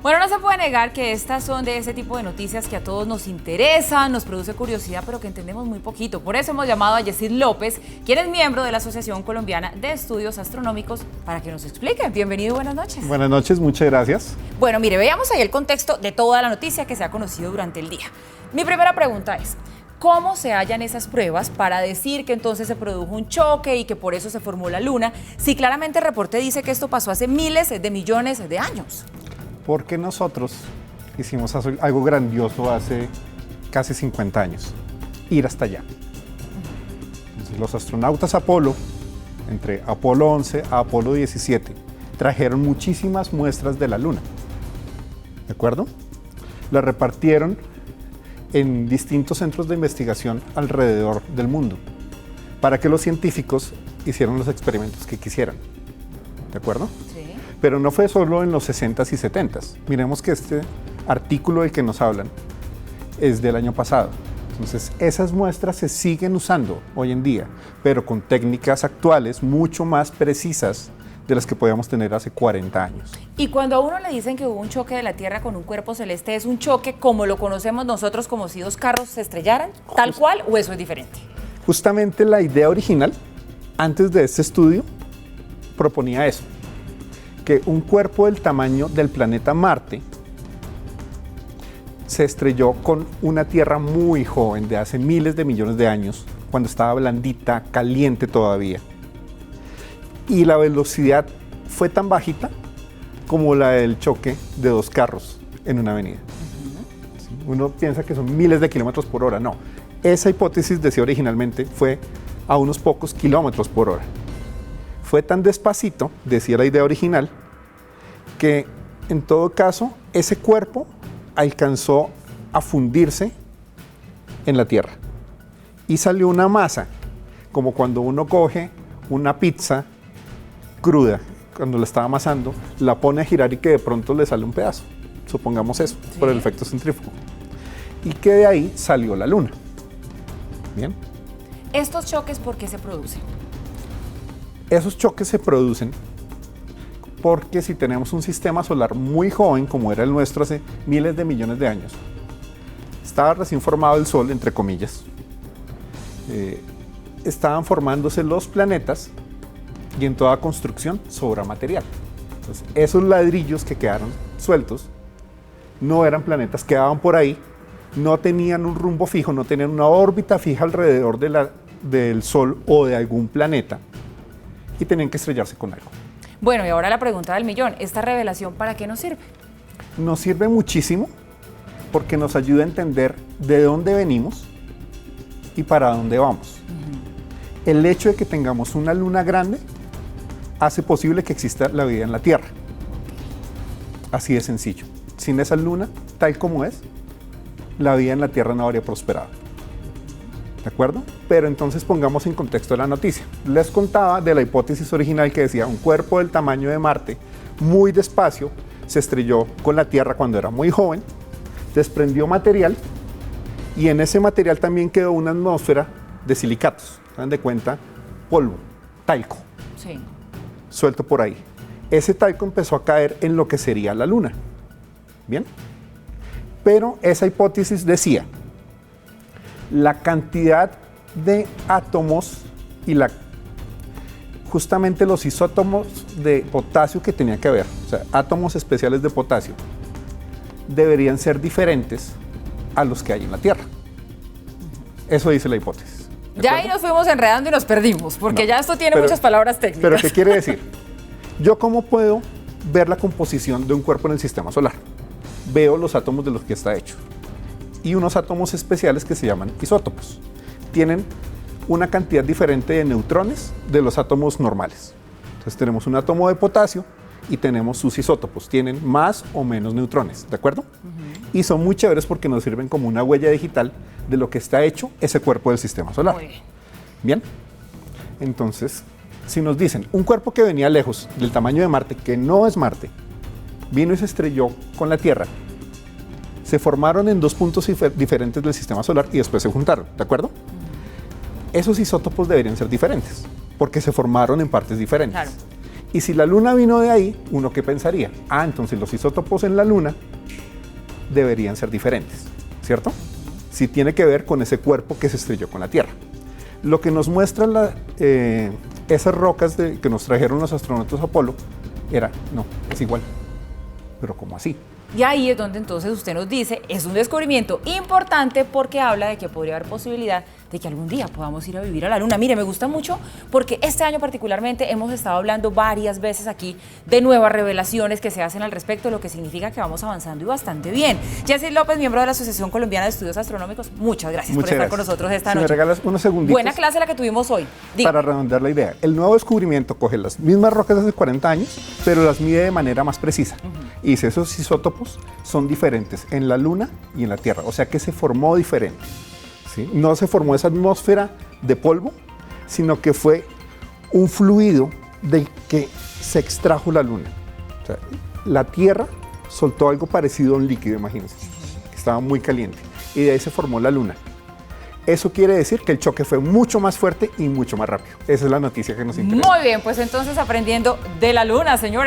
Bueno, no se puede negar que estas son de ese tipo de noticias que a todos nos interesan, nos produce curiosidad, pero que entendemos muy poquito. Por eso hemos llamado a Yesid López, quien es miembro de la Asociación Colombiana de Estudios Astronómicos, para que nos explique. Bienvenido y buenas noches. Buenas noches, muchas gracias. Bueno, mire, veamos ahí el contexto de toda la noticia que se ha conocido durante el día. Mi primera pregunta es: ¿cómo se hallan esas pruebas para decir que entonces se produjo un choque y que por eso se formó la Luna, si claramente el reporte dice que esto pasó hace miles de millones de años? Porque nosotros hicimos algo grandioso hace casi 50 años, ir hasta allá. Entonces, los astronautas Apolo, entre Apolo 11 a Apolo 17, trajeron muchísimas muestras de la Luna, ¿de acuerdo? Las repartieron en distintos centros de investigación alrededor del mundo, para que los científicos hicieran los experimentos que quisieran, ¿de acuerdo? Sí. Pero no fue solo en los 60s y 70s. Miremos que este artículo del que nos hablan es del año pasado. Entonces, esas muestras se siguen usando hoy en día, pero con técnicas actuales mucho más precisas de las que podíamos tener hace 40 años. Y cuando a uno le dicen que hubo un choque de la Tierra con un cuerpo celeste, ¿es un choque como lo conocemos nosotros, como si dos carros se estrellaran, tal cual, o eso es diferente? Justamente la idea original, antes de este estudio, proponía eso, que un cuerpo del tamaño del planeta Marte se estrelló con una Tierra muy joven, de hace miles de millones de años, cuando estaba blandita, caliente todavía. Y la velocidad fue tan bajita como la del choque de dos carros en una avenida. Uno piensa que son miles de kilómetros por hora. No, esa hipótesis decía originalmente fue a unos pocos kilómetros por hora. Fue tan despacito, decía la idea original, que en todo caso ese cuerpo alcanzó a fundirse en la Tierra y salió una masa, como cuando uno coge una pizza cruda, cuando la está amasando, la pone a girar y que de pronto le sale un pedazo, supongamos eso, sí, por el efecto centrífugo, y que de ahí salió la Luna. Bien. ¿Estos choques por qué se producen? Esos choques se producen porque si tenemos un sistema solar muy joven, como era el nuestro hace miles de millones de años, estaba recién formado el Sol, entre comillas, estaban formándose los planetas y en toda construcción sobra material. Entonces, esos ladrillos que quedaron sueltos no eran planetas, quedaban por ahí, no tenían un rumbo fijo, no tenían una órbita fija alrededor del Sol o de algún planeta, y tenían que estrellarse con algo. Bueno, y ahora la pregunta del millón, ¿esta revelación para qué nos sirve? Nos sirve muchísimo porque nos ayuda a entender de dónde venimos y para dónde vamos. El hecho de que tengamos una luna grande hace posible que exista la vida en la Tierra. Así de sencillo. Sin esa luna, tal como es, la vida en la Tierra no habría prosperado. ¿De acuerdo? Pero entonces pongamos en contexto la noticia. Les contaba de la hipótesis original que decía un cuerpo del tamaño de Marte, muy despacio, se estrelló con la Tierra cuando era muy joven, desprendió material y en ese material también quedó una atmósfera de silicatos. ¿Se dan de cuenta? Polvo, talco, sí, suelto por ahí. Ese talco empezó a caer en lo que sería la Luna. ¿Bien? Pero esa hipótesis decía la cantidad de átomos y justamente los isótopos de potasio que tenía que haber, o sea, átomos especiales de potasio, deberían ser diferentes a los que hay en la Tierra. Eso dice la hipótesis. Ya ahí nos fuimos enredando y nos perdimos, porque no, ya esto tiene muchas palabras técnicas. Pero ¿qué quiere decir? ¿Yo cómo puedo ver la composición de un cuerpo en el sistema solar? Veo los átomos de los que está hecho y unos átomos especiales que se llaman isótopos. Tienen una cantidad diferente de neutrones de los átomos normales. Entonces tenemos un átomo de potasio y tenemos sus isótopos. Tienen más o menos neutrones, ¿de acuerdo? Y son muy chéveres porque nos sirven como una huella digital de lo que está hecho ese cuerpo del sistema solar. Muy bien. Bien. Entonces, si nos dicen un cuerpo que venía lejos del tamaño de Marte, que no es Marte, vino y se estrelló con la Tierra, se formaron en dos puntos diferentes del sistema solar y después se juntaron, ¿de acuerdo? Esos isótopos deberían ser diferentes, porque se formaron en partes diferentes. Claro. Y si la Luna vino de ahí, ¿uno qué pensaría? Ah, entonces los isótopos en la Luna deberían ser diferentes, ¿cierto? Si tiene que ver con ese cuerpo que se estrelló con la Tierra. Lo que nos muestran esas rocas que nos trajeron los astronautas Apolo era, no, es igual. Pero ¿cómo así? Y ahí es donde entonces usted nos dice, es un descubrimiento importante porque habla de que podría haber posibilidad de que algún día podamos ir a vivir a la Luna. Mire, me gusta mucho porque este año particularmente hemos estado hablando varias veces aquí de nuevas revelaciones que se hacen al respecto, lo que significa que vamos avanzando y bastante bien. Jessy López, miembro de la Asociación Colombiana de Estudios Astronómicos, muchas gracias por estar con nosotros esta noche. Me regalas unos segunditos. Buena clase la que tuvimos hoy. Para redondear la idea, el nuevo descubrimiento coge las mismas rocas de hace 40 años, pero las mide de manera más precisa. Y dice, esos isótopos son diferentes en la Luna y en la Tierra, o sea que se formó diferente. ¿Sí? No se formó esa atmósfera de polvo, sino que fue un fluido del que se extrajo la Luna. O sea, la Tierra soltó algo parecido a un líquido, imagínense, que estaba muy caliente, y de ahí se formó la Luna. Eso quiere decir que el choque fue mucho más fuerte y mucho más rápido. Esa es la noticia que nos interesa. Muy bien, pues entonces aprendiendo de la Luna, señores.